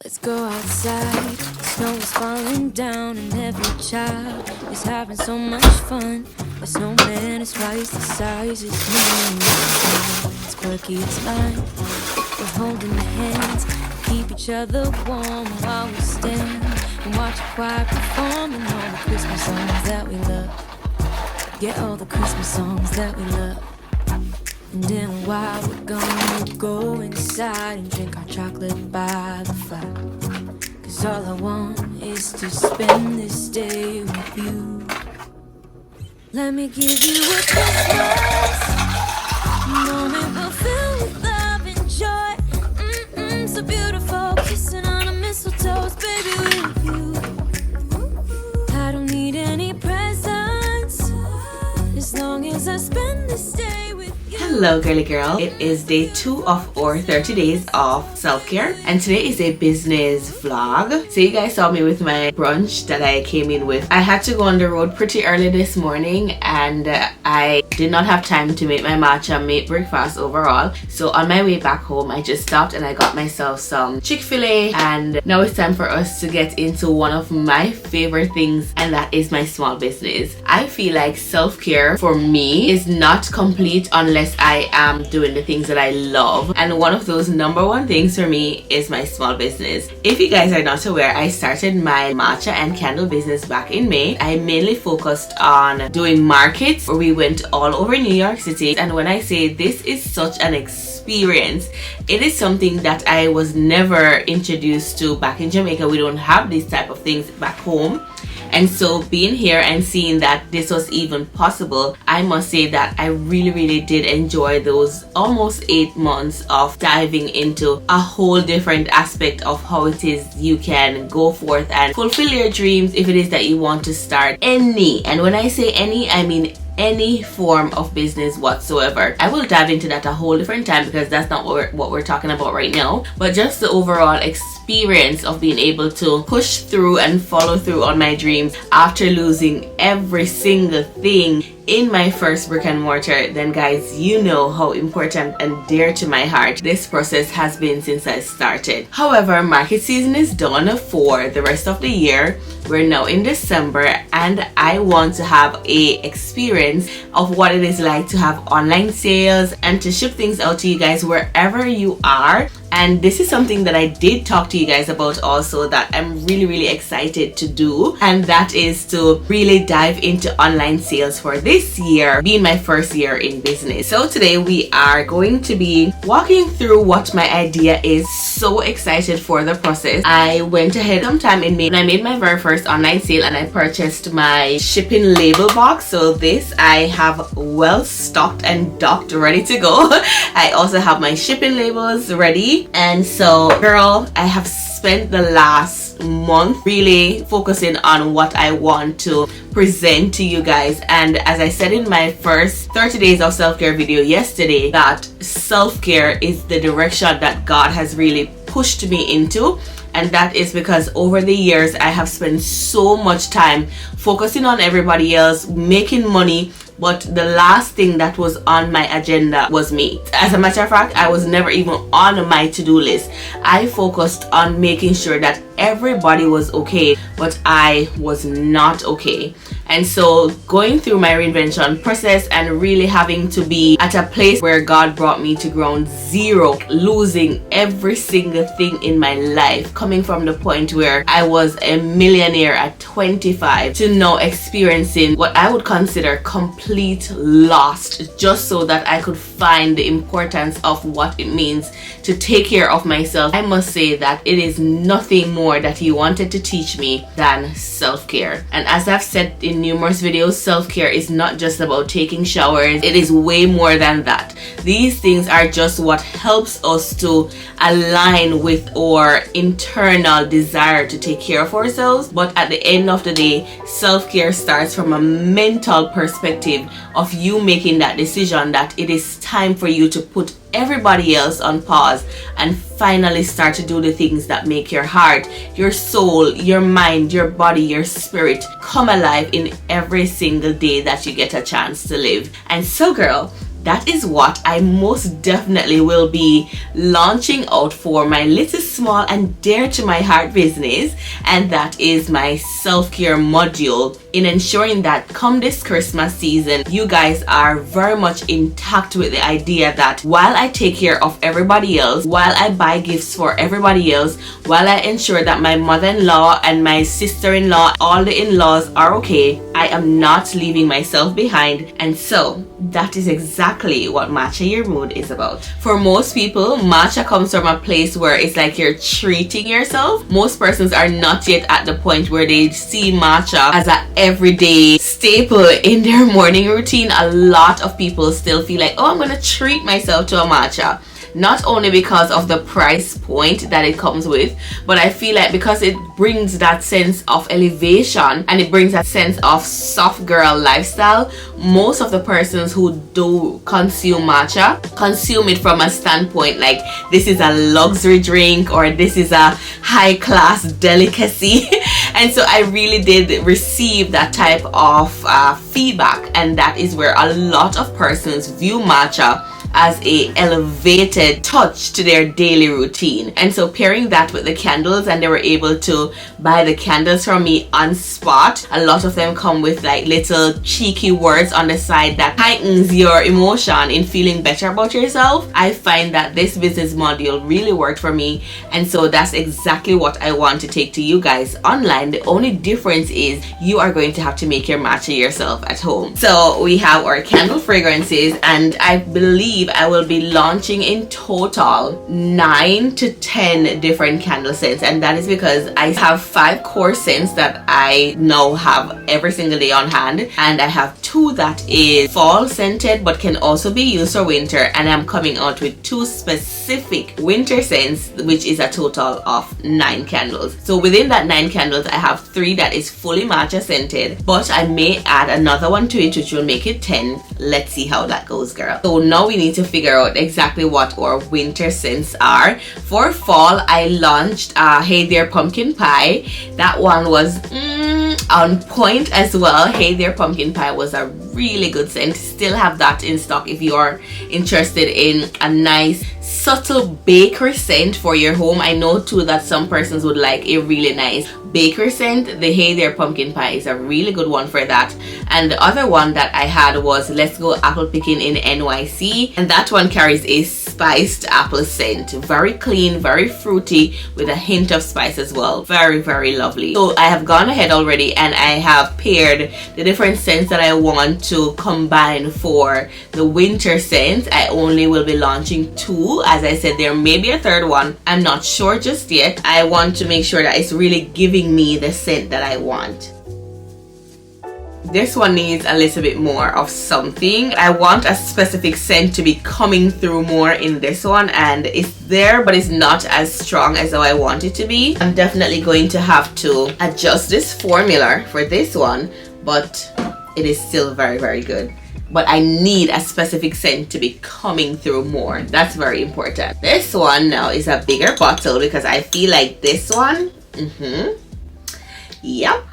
Let's go outside. The snow is falling down and every child is having so much fun. The snowman is twice the size. It's new. It's quirky, it's fine. We're holding hands, keep each other warm while we stand and watch a choir performing all the Christmas songs that we love. Get all the Christmas songs that we love. And then a while we're gonna go inside and drink our chocolate by the fire. Cause all I want is to spend this day with you. Let me give you a Christmas moment we'll fill with love and joy. So beautiful, kissing on a mistletoe, baby, with you. I don't need any presents as long as I spend this day with you. Hello girly girl, it is day 2 of our 30 days of self-care and today is a business vlog. So you guys saw me with my brunch that I came in with. I had to go on the road pretty early this morning and I did not have time to make my matcha, make breakfast overall. So on my way back home I just stopped and I got myself some Chick-fil-A, and now it's time for us to get into one of my favorite things, and that is my small business. I feel like self-care for me is not complete unless I am doing the things that I love, and one of those #1 things for me is my small business. If you guys are not aware, I started my matcha and candle business back in May. I mainly focused on doing markets where we went all over New York City, and when I say this is such an experience, it is something that I was never introduced to back in Jamaica. We don't have these type of things back home. And so being here and seeing that this was even possible, I must say that I really did enjoy those almost 8 months of diving into a whole different aspect of how it is you can go forth and fulfill your dreams if it is that you want to start any, and when I say any, I mean any form of business whatsoever. I will dive into that a whole different time because that's not what we're talking about right now, but just the overall experience of being able to push through and follow through on my dreams after losing every single thing in my first brick and mortar. Then guys, you know how important and dear to my heart this process has been since I started. However, market season is done for the rest of the year. We're now in December and I want to have a experience of what it is like to have online sales and to ship things out to you guys wherever you are. And this is something that I did talk to you guys about also, that I'm really excited to do, and that is to really dive into online sales for this year, being my first year in business. So today we are going to be walking through what my idea is. So excited for the process. I went ahead sometime in May and I made my very first online sale and I purchased my shipping label box. So this I have well stocked and docked, ready to go. I also have my shipping labels ready. And so girl, I have spent the last month really focusing on what I want to present to you guys. And as I said in my first 30 days of self-care video yesterday, that self-care is the direction that God has really pushed me into. And that is because over the years I have spent so much time focusing on everybody else, making money, but the last thing that was on my agenda was me. As a matter of fact, I was never even on my to-do list. I focused on making sure that everybody was okay, but I was not okay. And so going through my reinvention process and really having to be at a place where God brought me to ground zero, losing every single thing in my life, coming from the point where I was a millionaire at 25 to now experiencing what I would consider complete loss, just so that I could find the importance of what it means to take care of myself. I must say that it is nothing more that He wanted to teach me than self-care. And as I've said in numerous videos, self-care is not just about taking showers. It is way more than that. These things are just what helps us to align with our internal desire to take care of ourselves. But at the end of the day, self-care starts from a mental perspective of you making that decision that it is time for you to put everybody else on pause and finally start to do the things that make your heart, your soul, your mind, your body, your spirit come alive in every single day that you get a chance to live. And so girl, that is what I most definitely will be launching out for my little small and dear to my heart business, and that is my self-care module, in ensuring that come this Christmas season you guys are very much intact with the idea that while I take care of everybody else, while I buy gifts for everybody else, while I ensure that my mother-in-law and my sister-in-law, all the in-laws are okay, I am not leaving myself behind. And so that is exactly what Matcha Your Mood is about. For most people, matcha comes from a place where it's like you're treating yourself. Most persons are not yet at the point where they see matcha as an everyday staple in their morning routine. A lot of people still feel like, oh, I'm gonna treat myself to a matcha. Not only because of the price point that it comes with, but I feel like because it brings that sense of elevation and it brings that sense of soft girl lifestyle, most of the persons who do consume matcha consume it from a standpoint like this is a luxury drink or this is a high class delicacy. And so I really did receive that type of feedback, and that is where a lot of persons view matcha as a elevated touch to their daily routine. And so pairing that with the candles, and they were able to buy the candles from me on spot. A lot of them come with like little cheeky words on the side that heightens your emotion in feeling better about yourself. I find that this business module really worked for me, and so that's exactly what I want to take to you guys online. The only difference is you are going to have to make your matcha yourself at home. So we have our candle fragrances, and I believe I will be launching in total 9 to 10 different candle scents, and that is because I have 5 core scents that I now have every single day on hand, and I have 2 that is fall scented but can also be used for winter, and I'm coming out with 2 specific winter scents, which is a total of 9 candles. So within that 9 candles, I have 3 that is fully matcha scented, but I may add another one to it which will make it 10. Let's see how that goes, girl. So now we need to figure out exactly what our winter scents are. For fall, I launched Hey There Pumpkin Pie. That one was on point as well. Hey There Pumpkin Pie was a really good scent. Still have that in stock if you are interested in a nice subtle bakery scent for your home. I know too that some persons would like a really nice bakery scent. The Hey There Pumpkin Pie is a really good one for that. And the other one that I had was Let's Go Apple Picking in NYC, and that one carries a spiced apple scent. Very clean, very fruity with a hint of spice as well. Very, very lovely. So I have gone ahead already and I have paired the different scents that I want to combine for the winter scents. I only will be launching 2. As I said, there may be a 3rd one. I'm not sure just yet. I want to make sure that it's really giving me the scent that I want. This one needs a little bit more of something. I want a specific scent to be coming through more in this one, and it's there but it's not as strong as how I want it to be. I'm definitely going to have to adjust this formula for this one, but it is still very, very good. But I need a specific scent to be coming through more. That's very important. This one now is a bigger bottle because I feel like this one, yep,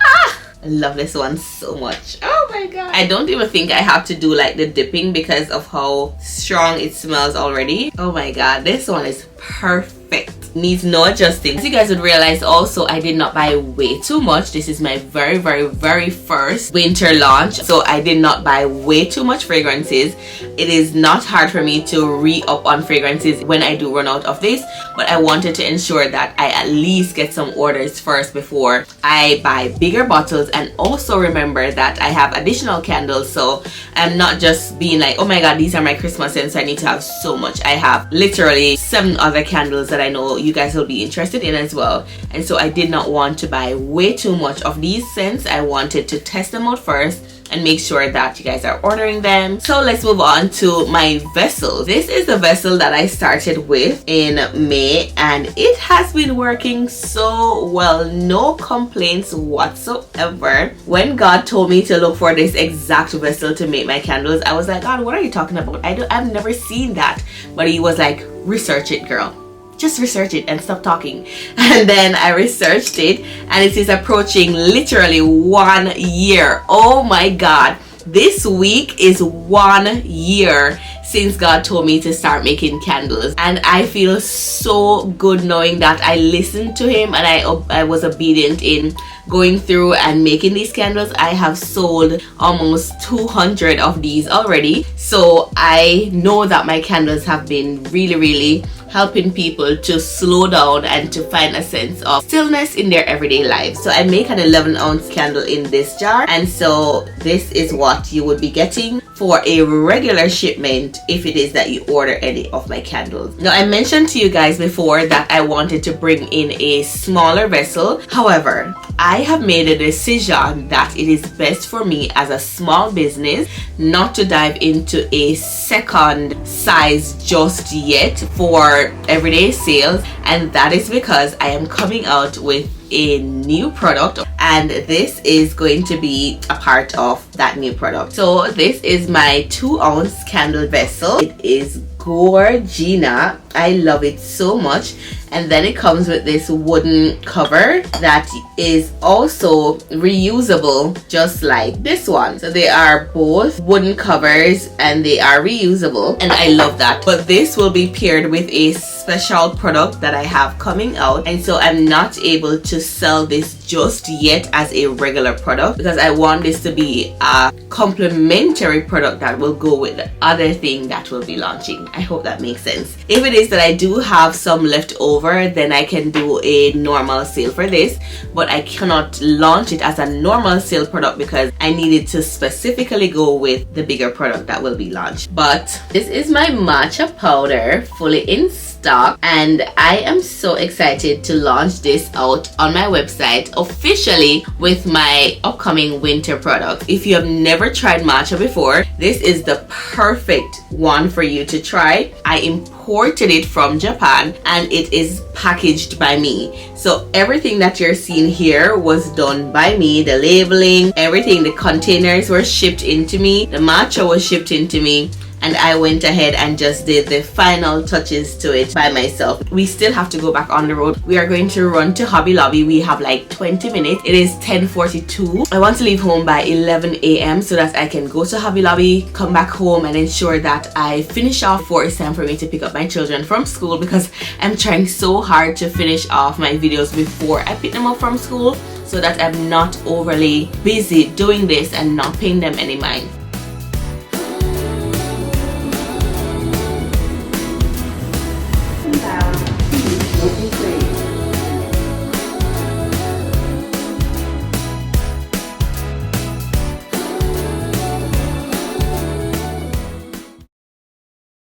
I love this one so much. Oh my god. I don't even think I have to do like the dipping because of how strong it smells already. Oh my god, this one is perfect. Needs no adjusting. As you guys would realize also, I did not buy way too much. This is my very, very, very first winter launch, so I did not buy way too much fragrances. It is not hard for me to re-up on fragrances when I do run out of this, but I wanted to ensure that I at least get some orders first before I buy bigger bottles, and also remember that I have additional candles, so I'm not just being like, oh my god, these are my Christmas scents, so I need to have so much. I have literally 7 other candles that I know you guys will be interested in as well, and so I did not want to buy way too much of these scents. I wanted to test them out first and make sure that you guys are ordering them. So let's move on to my vessel. This is the vessel that I started with in May, and it has been working so well. No complaints whatsoever. When God told me to look for this exact vessel to make my candles, I was like, God, what are you talking about? I've never seen that. But he was like, research it, girl. Just research it and stop talking. And then I researched it, and it is approaching literally 1 year. Oh my god, this week is 1 year since God told me to start making candles, and I feel so good knowing that I listened to him and I was obedient in going through and making these candles. I have sold almost 200 of these already, so I know that my candles have been really helping people to slow down and to find a sense of stillness in their everyday lives. So I make an 11-ounce candle in this jar, and so this is what you would be getting for a regular shipment if it is that you order any of my candles. Now, I mentioned to you guys before that I wanted to bring in a smaller vessel. However, I have made a decision that it is best for me as a small business not to dive into a second size just yet for everyday sales, and that is because I am coming out with a new product, and this is going to be a part of that new product. So this is my 2-ounce candle vessel. It is Gorgina. I love it so much. And then it comes with this wooden cover that is also reusable, just like this one. So they are both wooden covers and they are reusable, and I love that. But this will be paired with a special product that I have coming out, and so I'm not able to sell this just yet as a regular product because I want this to be a complementary product that will go with the other thing that will be launching. I hope that makes sense. If it is that I do have some left over, then I can do a normal sale for this, but I cannot launch it as a normal sale product because I needed to specifically go with the bigger product that will be launched. But this is my matcha powder, fully in stock, and I am so excited to launch this out on my website officially with my upcoming winter product. If you have never tried matcha before, this is the perfect one for you to try. I imported it from Japan and it is packaged by me. So everything that you're seeing here was done by me. The labeling, everything, the containers were shipped into me, the matcha was shipped into me, and I went ahead and just did the final touches to it by myself. We still have to go back on the road. We are going to run to Hobby Lobby. We have like 20 minutes. It is 10:42. I want to leave home by 11 a.m. so that I can go to Hobby Lobby, come back home, and ensure that I finish off before it's time for me to pick up my children from school, because I'm trying so hard to finish off my videos before I pick them up from school so that I'm not overly busy doing this and not paying them any mind.